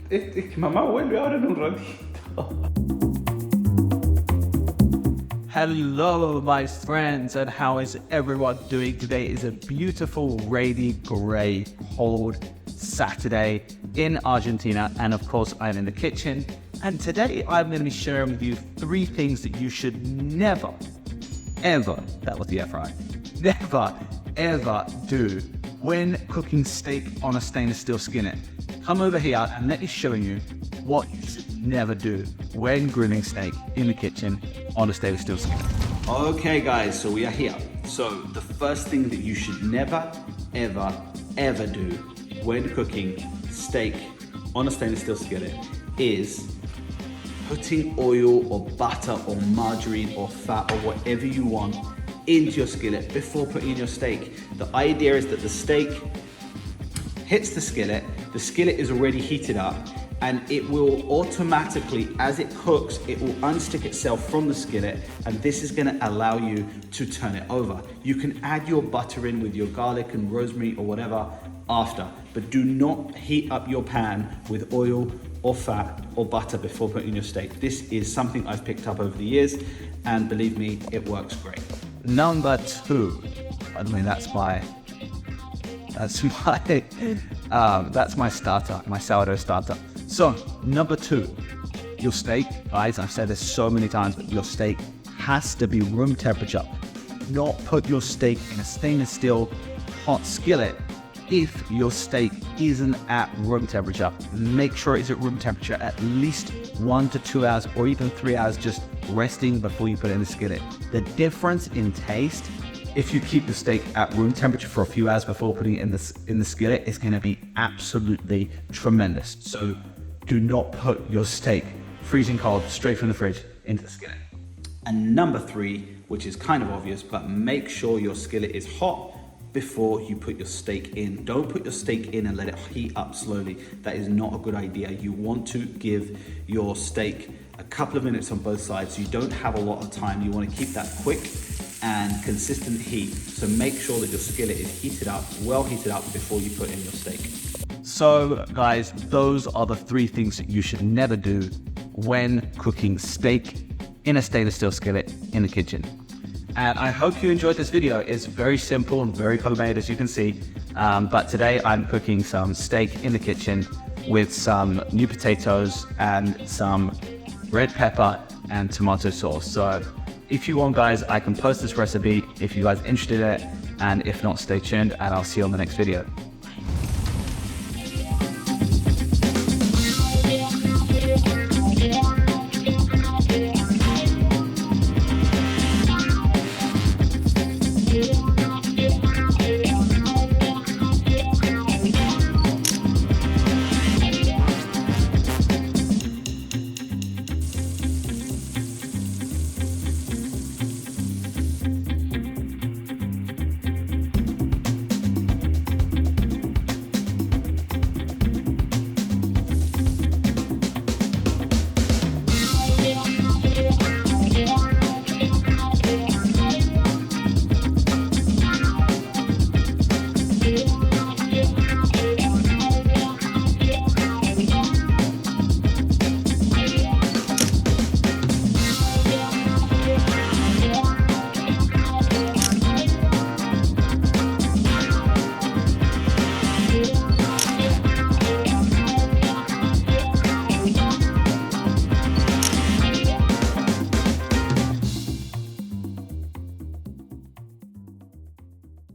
Es que mamá vuelve ahora en un ratito. Hello, my friends, and how is everyone doing? Today is a beautiful, rainy, grey, cold Saturday in Argentina, and of course, I'm in the kitchen. And today, I'm going to be sharing with you 3 things that you should never, ever, that was the F right, never, ever do when cooking steak on a stainless steel skillet. Come over here and let me show you what you should never do when grilling steak in the kitchen on a stainless steel skillet. Okay guys, so we are here. So the first thing that you should never, ever, ever do when cooking steak on a stainless steel skillet is putting oil or butter or margarine or fat or whatever you want into your skillet before putting in your steak. The idea is that the steak hits the skillet is already heated up, and it will automatically, as it cooks, it will unstick itself from the skillet, and this is gonna allow you to turn it over. You can add your butter in with your garlic and rosemary or whatever after, but do not heat up your pan with oil or fat or butter before putting your steak. This is something I've picked up over the years, and believe me, it works great. Number 2, I mean, that's my starter, my sourdough starter. So, number 2, your steak, guys, I've said this so many times, but your steak has to be room temperature. Not put your steak in a stainless steel hot skillet if your steak isn't at room temperature. Make sure it's at room temperature at least 1 to 2 hours or even 3 hours just resting before you put it in the skillet. The difference in taste, if you keep the steak at room temperature for a few hours before putting it in the skillet, is going to be absolutely tremendous. So do not put your steak freezing cold straight from the fridge into the skillet. And number 3, which is kind of obvious, but make sure your skillet is hot before you put your steak in. Don't put your steak in and let it heat up slowly. That is not a good idea. You want to give your steak a couple of minutes on both sides. You don't have a lot of time. You want to keep that quick and consistent heat. So make sure that your skillet is heated up, well heated up before you put in your steak. So guys, those are the 3 things that you should never do when cooking steak in a stainless steel skillet in the kitchen. And I hope you enjoyed this video. It's very simple and very homemade, as you can see. But today I'm cooking some steak in the kitchen with some new potatoes and some red pepper and tomato sauce. So if you want, guys, I can post this recipe if you guys are interested in it. And if not, stay tuned and I'll see you on the next video.